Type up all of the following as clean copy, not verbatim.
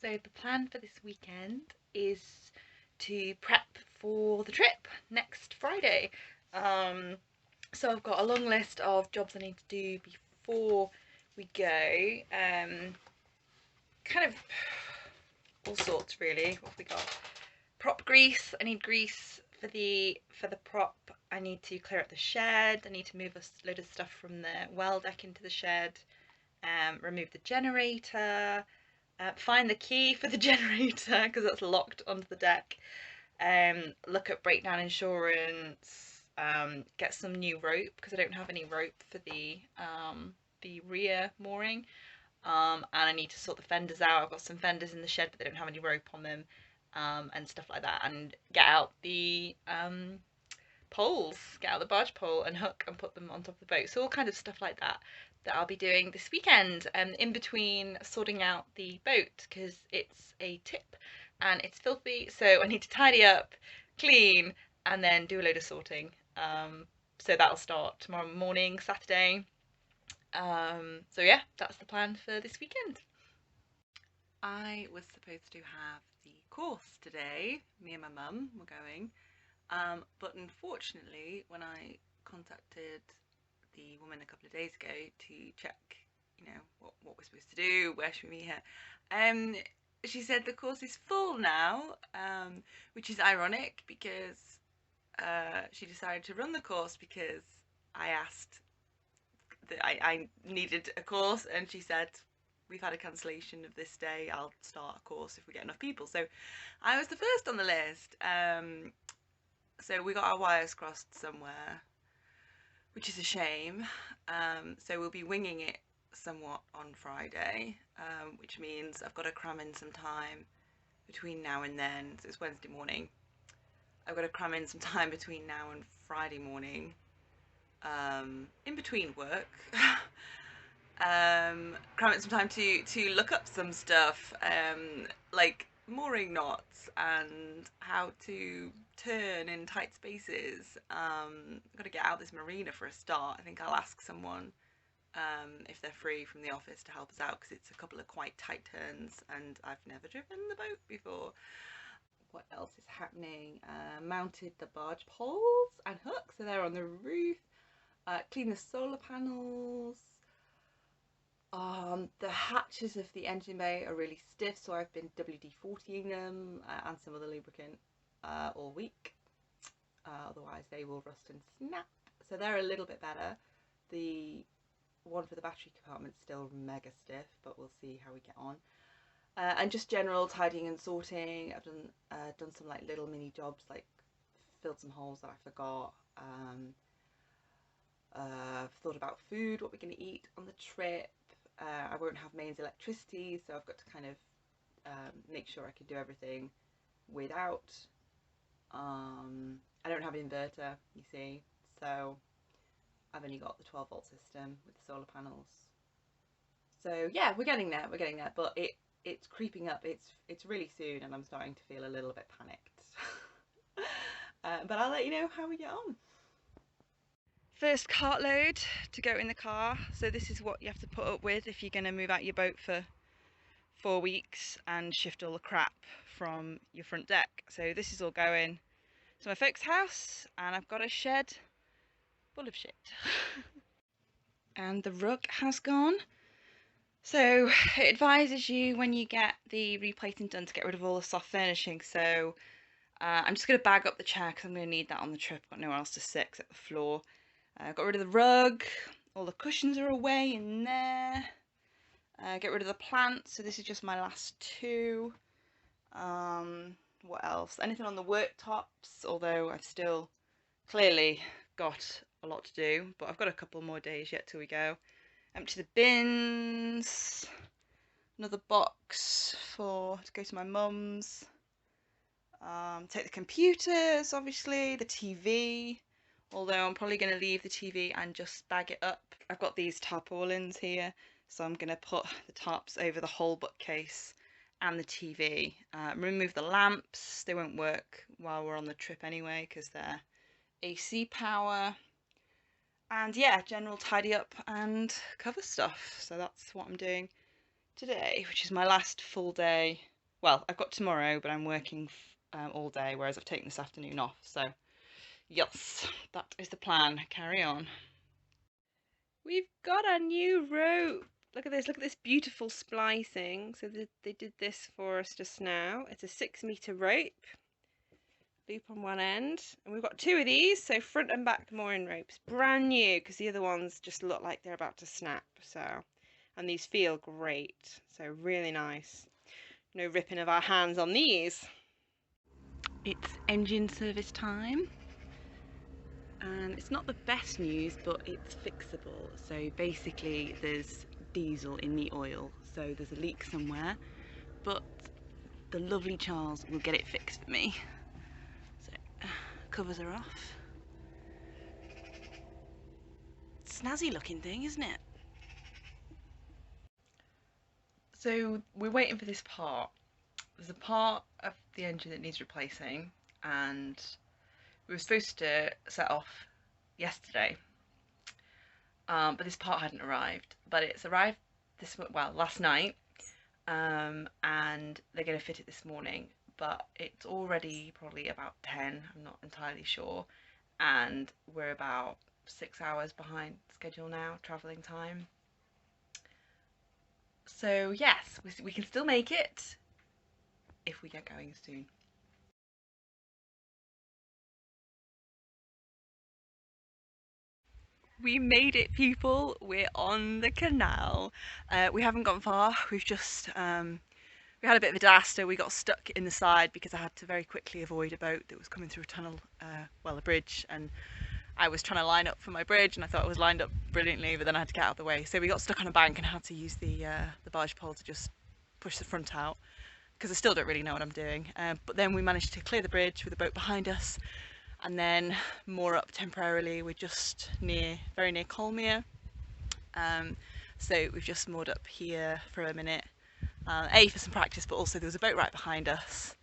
So the plan for this weekend is to prep for the trip next Friday. Um, so I've got a long list of jobs I need to do before we go. Kind of all sorts really. What have we got? Prop grease. I need grease for the prop. I need to clear up the shed. I need to move a load of stuff from the well deck into the shed. Remove the generator. Find the key for the generator because that's locked onto the deck. Look at breakdown insurance. Get some new rope because I don't have any rope for the rear mooring. And I need to sort the fenders out. I've got some fenders in the shed, but they don't have any rope on them, and stuff like that. And get out the poles, get out the barge pole and hook and put them on top of the boat. So all kind of stuff like that I'll be doing this weekend, in between sorting out the boat because it's a tip and it's filthy. So I need to tidy up, clean, and then do a load of sorting. So that'll start tomorrow morning, Saturday. So yeah, that's the plan for this weekend. I was supposed to have the course today. Me and my mum were going. But unfortunately, when I contacted the woman a couple of days ago to check, what we're supposed to do, where should we meet her, she said the course is full now, which is ironic because she decided to run the course because I asked that I needed a course, and she said, we've had a cancellation of this day, I'll start a course if we get enough people. So I was the first on the list. So we got our wires crossed somewhere, which is a shame. So we'll be winging it somewhat on Friday, which means I've got to cram in some time between now and then. So it's Wednesday morning. I've got to cram in some time between now and Friday morning, in between work. Cram in some time to look up some stuff, like mooring knots and how to turn in tight spaces. I've got to get out this marina for a start. I think I'll ask someone if they're free from the office to help us out because it's a couple of quite tight turns and I've never driven the boat before. What else is happening? Mounted the barge poles and hooks, so they're on the roof. Clean the solar panels. The hatches of the engine bay are really stiff, so I've been WD-40ing them and some other lubricant all week. Otherwise they will rust and snap. So they're a little bit better. The one for the battery compartment's still mega stiff, but we'll see how we get on. And just general tidying and sorting. I've done some like little mini jobs, like filled some holes that I forgot. I've thought about food, what we're going to eat on the trip. I won't have mains electricity, so I've got to kind of make sure I can do everything without. I don't have an inverter, you see, so I've only got the 12-volt system with the solar panels. So yeah, we're getting there, but it's creeping up. It's really soon, and I'm starting to feel a little bit panicked. But I'll let you know how we get on. First cartload to go in the car. So this is what you have to put up with if you're going to move out your boat for 4 weeks and shift all the crap from your front deck. So this is all going to my folks' house, and I've got a shed full of shit. And the rug has gone. So it advises you when you get the replacing done to get rid of all the soft furnishing. So I'm just going to bag up the chair because I'm going to need that on the trip. I've got nowhere else to sit except the floor. Got rid of the rug, all the cushions are away in there. Get rid of the plants, so this is just my last two. What else? Anything on the worktops, although I've still clearly got a lot to do, but I've got a couple more days yet till we go. Empty the bins, another box to go to my mum's. Take the computers, obviously, the TV. Although I'm probably going to leave the TV and just bag it up. I've got these tarpaulins here, so I'm going to put the tarps over the whole bookcase and the TV. Remove the lamps, they won't work while we're on the trip anyway because they're AC power. And yeah, general tidy up and cover stuff. So that's what I'm doing today, which is my last full day. Well, I've got tomorrow, but I'm working all day, whereas I've taken this afternoon off. So yes, that is the plan. Carry on. We've got a new rope. Look at this beautiful splicing. So they did this for us just now. It's a 6-meter rope, loop on one end, and we've got 2 of these, so front and back mooring ropes, brand new, because the other ones just look like they're about to snap. So, and these feel great, so really nice. No ripping of our hands on these. It's engine service time, and it's not the best news, but it's fixable. So basically there's diesel in the oil, so there's a leak somewhere, but the lovely Charles will get it fixed for me. So covers are off. Snazzy looking thing, isn't it? So we're waiting for this part. There's a part of the engine that needs replacing, and we were supposed to set off yesterday, but this part hadn't arrived. But it's arrived last night, and they're going to fit it this morning. But it's already probably about 10. I'm not entirely sure, and we're about 6 hours behind schedule now, travelling time. So yes, we can still make it if we get going soon. We made it, people. We're on the canal. We haven't gone far. We've just we had a bit of a disaster. We got stuck in the side because I had to very quickly avoid a boat that was coming through a tunnel, a bridge, and I was trying to line up for my bridge, and I thought it was lined up brilliantly, but then I had to get out of the way. So we got stuck on a bank and had to use the barge pole to just push the front out, because I still don't really know what I'm doing. But then we managed to clear the bridge with the boat behind us, and then moor up temporarily. We're just very near Colmere, so we've just moored up here for a minute, for some practice, but also there was a boat right behind us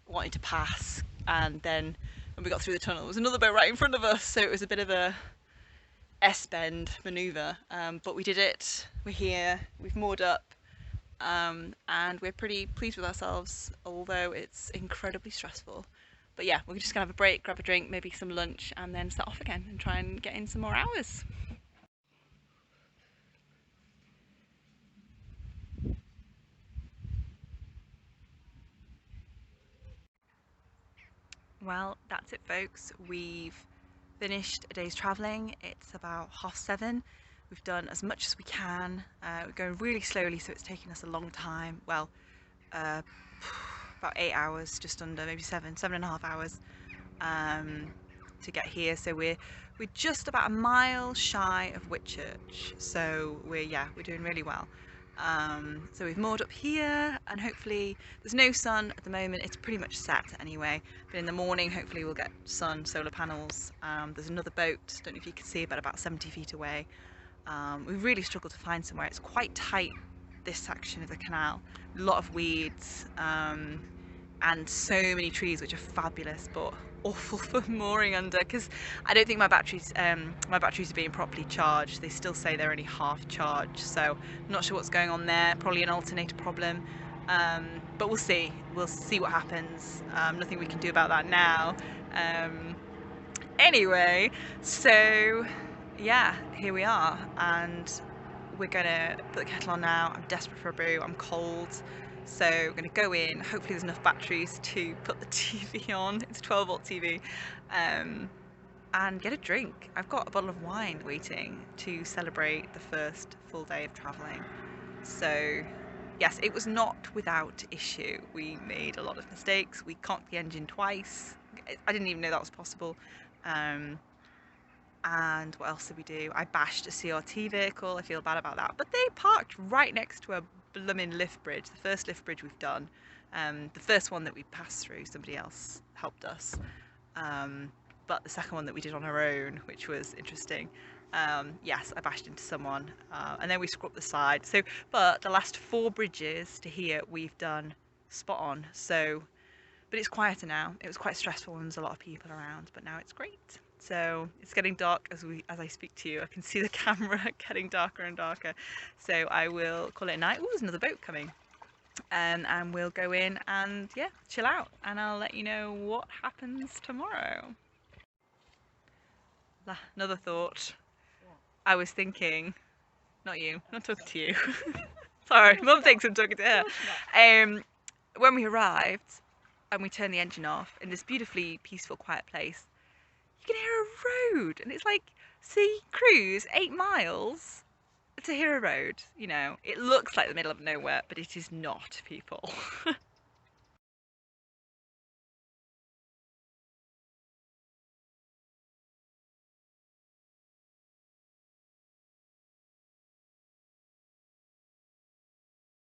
wanting to pass, and then when we got through the tunnel there was another boat right in front of us, so it was a bit of a S-bend manoeuvre, but we did it. We're here, we've moored up, and we're pretty pleased with ourselves, although it's incredibly stressful. But yeah, we're just gonna have a break, grab a drink, maybe some lunch, and then set off again and try and get in some more hours. Well, that's it, folks. We've finished a day's travelling. It's about 7:30. We've done as much as we can. We're going really slowly, so it's taking us a long time. Well, about 8 hours, just under, maybe 7.5 hours to get here. So we're just about a mile shy of Whitchurch. So we're doing really well. So we've moored up here, and hopefully there's no sun at the moment. It's pretty much set anyway, but in the morning hopefully we'll get sun, solar panels. There's another boat, don't know if you can see, but about 70 feet away. We've really struggled to find somewhere. It's quite tight, this section of the canal, a lot of weeds, and so many trees, which are fabulous but awful for mooring under, because I don't think my batteries are being properly charged. They still say they're only half charged, so I'm not sure what's going on there. Probably an alternator problem, but we'll see what happens. Nothing we can do about that now. Anyway, so yeah, here we are, and we're gonna put the kettle on now. I'm desperate for a brew, I'm cold. So we're going to go in, hopefully there's enough batteries to put the TV on, it's a 12-volt TV, and get a drink. I've got a bottle of wine waiting to celebrate the first full day of travelling. So yes, it was not without issue. We made a lot of mistakes. We conked the engine twice. I didn't even know that was possible. And what else did we do? I bashed a CRT vehicle. I feel bad about that. But they parked right next to a blooming lift bridge, the first lift bridge we've done. The first one that we passed through, somebody else helped us. But the second one that we did on our own, which was interesting. Yes, I bashed into someone, and then we scrubbed the side. So, but the last 4 bridges to here we've done spot on. So, but it's quieter now. It was quite stressful when there's a lot of people around, but now it's great. So it's getting dark as I speak to you. I can see the camera getting darker and darker. So I will call it a night. Oh, there's another boat coming. And we'll go in and yeah, chill out. And I'll let you know what happens tomorrow. Another thought. I was thinking, not you, not talking to you. Sorry, Mum thinks I'm talking to her. When we arrived and we turned the engine off in this beautifully peaceful, quiet place, you can hear a road, and it's like, see, cruise 8 miles to hear a road. You know, it looks like the middle of nowhere, but it is not, people.